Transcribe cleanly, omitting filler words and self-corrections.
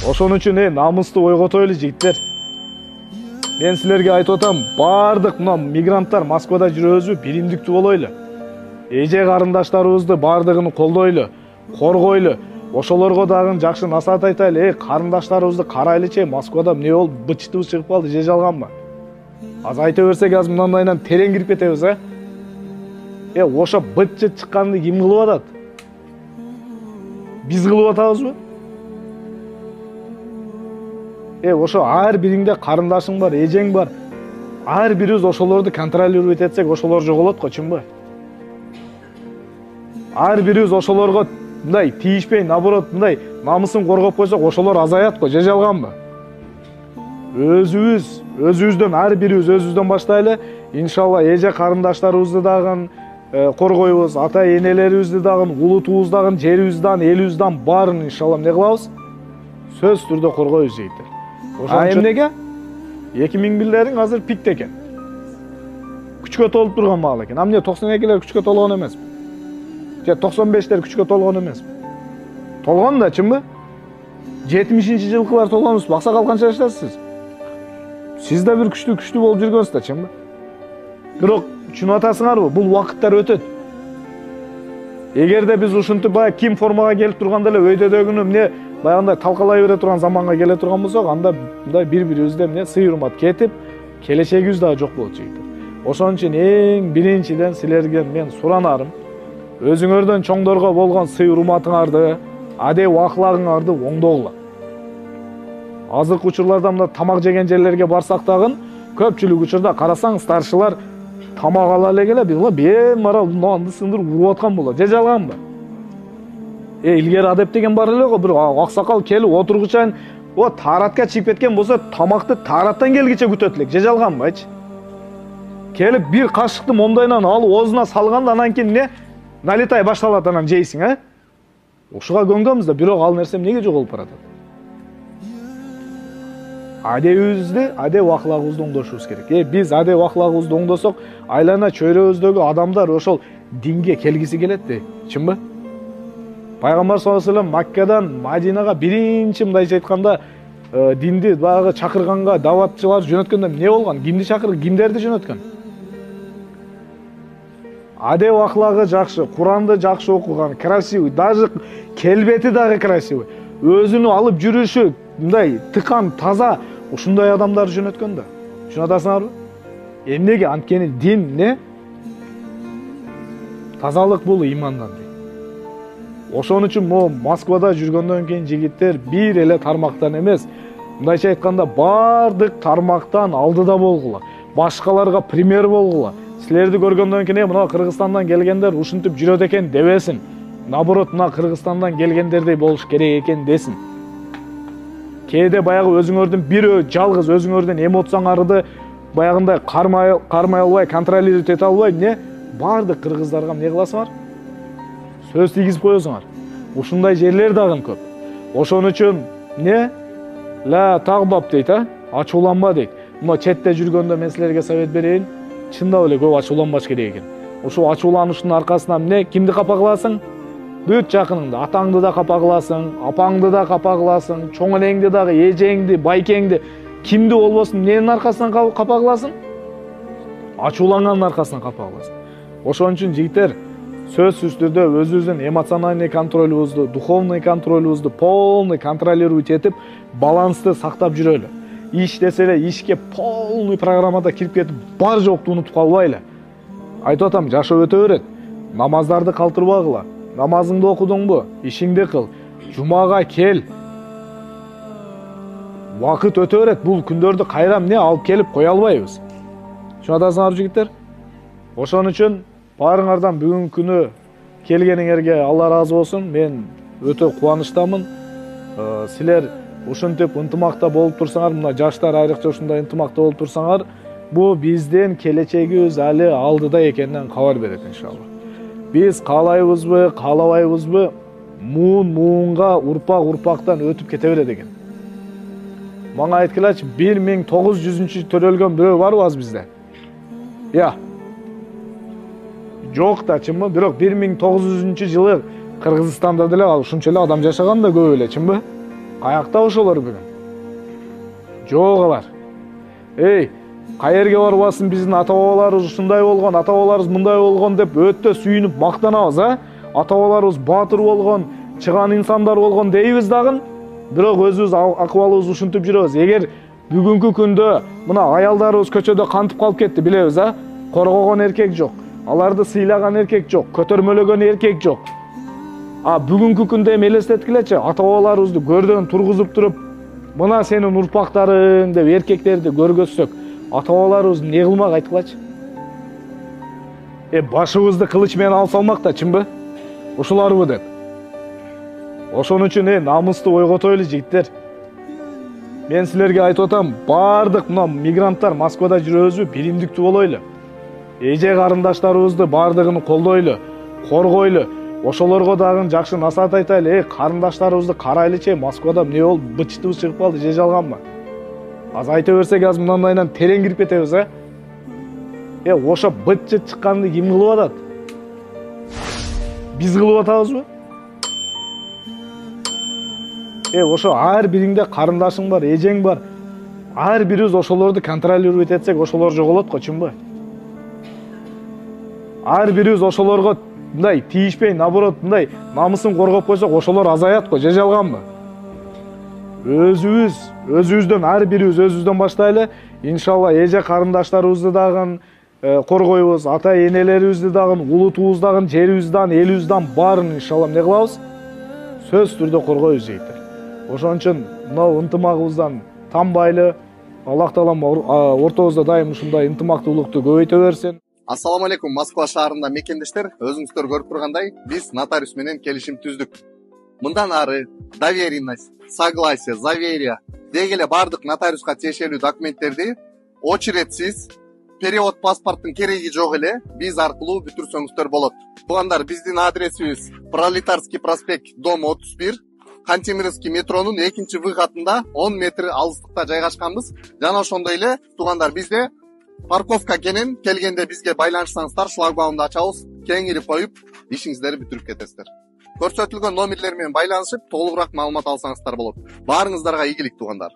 Ошон үчүн намыстуу ойготойлу жигиттер. Мен силерге айтып атам, бардык мына мигранттар Москвада жүрөбүзбү, биримдиктүү болойлу. Эже карындаштарыбызды бардыгын колдойлу, коргойлу. Ошолорго дагы жакшы насаат айтайлы. Карындаштарыбызды карайлычы, Москвада эмне болуп бычтыбыз чыгып калды, же жалганбы? Азыр айта берсек, азыр мындайынан терең кирип кетебиз, ошо бытчы чыкканды ким кылып атат? Биз кылып атабызбы? Ошо ар бириңде карындашың бар, эжең бар. Ар бирибиз ошолорду контролировать этсек, ошолор жоголот го, чынбы? Ар бирибиз ошолорго мындай тийишпей, наоборот, мындай намысын коргоп койсок, ошолор азаят го, же жалганбы? Өзүбүздөн ар бирибиз өзүбүздөн баштайлы. Иншалла эже карындаштарыбызды дагы коргойбуз, ата энелерибизди дагы, улутубузду дагы, жерибизди дагы, элибизди дагы баарын иншалла эмне кылабыз? Сөз түрдө коргойбуз жигиттер. Эмнеге? 2000-билерин азыр пикте экен. Күчкө толуп турган маал экен. Эмне 92-лер күчкө толгон эмеспи? Же 95-лер күчкө толгон эмеспи? Толгон да, чынбы? 70-жылкылар толгон эмеспи? Аксакал канча жаштасыз? Сиз да бир күчтүү болуп жүргөнсүз да, чынбы? Бирок түшүнүп атасыңарбы? Бул убакыттар өтөт. Эгерде биз ушинтип баягы ким формага келип турганда эле өйдөдөгүнү эмне баягындай талкалай бере турган заманга келе турган болсок, анда мындай бири-бирибизде эмне сый урмат кетип, келечегибиз дагы жок болот жигиттер. Ошон үчүн эң биринчиден силерге мен суранарым, өзүңөрдөн чоңдорго болгон сый урматыңарды, адеп аклагыңарды оңдогула. Азыркы учурларда мына тамак жеген жерлерге барсак дагы көпчүлүк учурда карасаң старшылар тамак ала эле келе, бемарал нанды сындырып уруп аткан болот. Же жалганбы? Илгери адеп деген бар эле го, бир аксакал келип отургучан, тааратка чыгып кеткен болсо, тамакты таараттан келгиче күтөт элек. Же жалганбы, айчы? Келип бир кашыкты момдайынан алып оозуна салганда анан кийин эмне? Налетай башталат, анан жейсиң, Ушуга көнгөнбүз да, бирок ал нерсе эмнеге жоголуп баратат? Адебибизди, адеп аклагыбызды оңдошубуз керек. Биз адеп аклагыбызды оңдосок, айлана чөйрөбүздөгү адамдар ошол динге келгиси келет, чынбы? Пайгамбар саллаллаху алейхи Маккадан Мадинага биринчи мындайча айтканда динди баягы чакырганга даватчылар жөнөткөндө эмне болгон? Кимди чакырып, кимдерди жөнөткөн? Адеп аклагы жакшы, Куранды жакшы окуган, красивый, даже келбети дагы красивый. Өзүнү алып жүрүшү мындай тыкан, таза, ушундай адамдар жөнөткөн да. Түшүнүп атасыңарбы? Эмнеге? Анткени дин эмне? Тазалык бул имандан. Ошон үчүн Москвада жүргөндөн кийин жигиттер бир эле тармактан эмес, мындайча айтканда бардык тармактан алдыда болгула. Башкаларга пример болгула. Силерди көргөндөн кийин мына Кыргызстандан келгендер ушинтип жүрөт экен дебесин. Наоборот, мына Кыргызстандан келгендердей болуш керек экен десин. Кээде баягы өзүңөрдүн бир жалгыз өзүңөрдүн эмоцияларды баягындай кармай албай, контролировать эте албай, эмне? Бардык кыргыздарга эмне кыласыңар? Сөз тийгизип коесуңар. Ушундай жерлер дагы көп. Ошон үчүн эмне? Ла тагбап дейт, ачууланба дейт. Мына четте жүргөндө мен силерге совет берейин, чындап эле көп ачууланбаш керек экен. Ошол ачуулануштун аркасынан эмне? Кимди капа кыласың? Бүт жакыныңды, атаңды да капа кыласың, апаңды да капа кыласың, чоң энеңди дагы, эжеңди, байкеңди, кимди болбосун эмненин аркасынан капа кыласың? Ачуулангандын аркасынан капа кыласың. Ошон үчүн жигиттер, сөзсүз түрдө өзүбүздүн эмоциональный контролубузду, духовный контролубузду полный контролировать этип, балансты сактап жүрөлү. Иш десе эле ишке полный программада кирип кетип, бар жокту унутуп калбайлы. Айтып атам, жашоо өтө берет. Намаздарды калтырбагыла. Намазыңды окудуңбу? Ишиңди кыл. Жумага кел. Вакыт өтө берет. Бул күндөрдү кайра эмне алып келип кое албайбыз. Түшүнүп атасыңарбы жигиттер? Ошон үчүн баарыңардан бүгүнкү күнү келгениңерге Алла разы болсун. Мен өтө кубанычтамын. Силер ушинтип ынтымакта болуп турсаңар, мына жаштар айрыкча ушундай ынтымакта болуп турсаңар, бул биздин келечегибиз али алдыда экенинен кабар берет иншалла. Биз каалайбызбы, каалабайбызбы, муунга урпак-урпактан өтүп кете берет экен. Мага айткылачы, 1900 төрөлгөн бирөө барбы аз бизде? Жок да, чынбы? Бирок 1900 жылы Кыргызстанда деле ушунча эле адам жашаган да көп эле, чынбы? Каякта ошолор бүгүн? Жок алар. Эй, каерге барбасын, биздин ата-бабаларыбыз ушундай болгон, ата-бабаларыбыз мындай болгон деп өтө сүйүнүп мактанабыз, ата-бабаларыбыз баатыр болгон, чыган инсандар болгон дейбиз дагы, бирок өзүбүз акыбалыбызды ушинтип жүрөбүз. Эгер бүгүнкү күндө мына аялдарыбыз көчөдө кантип калып кетти билебиз, коргогон эркек жок, аларды сыйлаган эркек жок, көтөрмөлөгөн эркек жок. Бүгүнкү күндө эми элестеткилечи, ата-бабаларыбызды көрдөн тургузуп туруп, мына сенин урпактарың деп эркектерди көргөзсөк, ата-бабаларыбыз эмне кылмак айткылачы? Башыбызды кылыч менен алып салмак да, чынбы? Ушуларбы деп. Ошон үчүн намыстуу ойготойлу жигиттер. Мен силерге айтып атам, бардык мына мигранттар Москвада жүрөбүзбү, биримдиктүү болойлу. Эже карындаштарыбызды бардыгын колдойлу, коргойлу. Ошолорго дагы жакшы насаат айтайлы. Карындаштарыбызды карайлычы, Москвада эмне болуп, бычытыбыз чыгып калды, же жалганбы? Азыр айта берсек, азыр мындайдан терең кирип кетебиз, ошо быт-чыт чыкканды ким кылып атат? Биз кылып атабызбы? Ошо ар бириңде карындашың бар, эжең бар. Ар бирибиз ошолорду контролировать этсек, ошолор жоголот го, чынбы? Ар бирибиз ошолорго мындай тийишпей, наоборот, мындай намысын коргоп койсок, ошолор азаят го, же жалганбы? Өзүбүздөн, ар бирибиз өзүбүздөн баштайлы. Иншалла эже карындаштарыбызды дагы коргойбуз, ата-энелерибизди дагы, улутубузду дагы, жерибизди дагы, элибизди дагы баарын иншалла эмне кылабыз? Сөзсүз түрдө коргойбуз жигиттер. Ошон үчүн мына ынтымагыбыздан танбайлы. Аллах таалам ортобузда дайым ушундай ынтымактуулукту көбөйтө берсин. Ассаламу алейкум, Москва шаарында мекендештер. Өзүңүздөр көрүп тургандай, биз нотариус менен келишим түздүк. Мындан ары доверенность, согласие, заверие дегеле бардык нотариуска тиешелүү документтерди очередсиз, перевод паспорттун кереги жок эле биз аркылуу бүтүрсөңүздөр болот. Туугандар, биздин адресибиз Пролетарский проспект, дом 31, Кантемировский метронун 2-выходунда 10 метр алыстыкта жайгашканбыз. Жана ошондой эле туугандар, бизде парковка келгенде бизге байланышсаңыздар, шлагбаумду ачабыз, кеңирип коюп, ишиңиздерди бүтүрүп кетесиздер. Көрсөтүлгөн номерлер менен байланышып, толугураак маалымат алсаңыздар болот. Баарыңыздарга ийгилик, туугандар.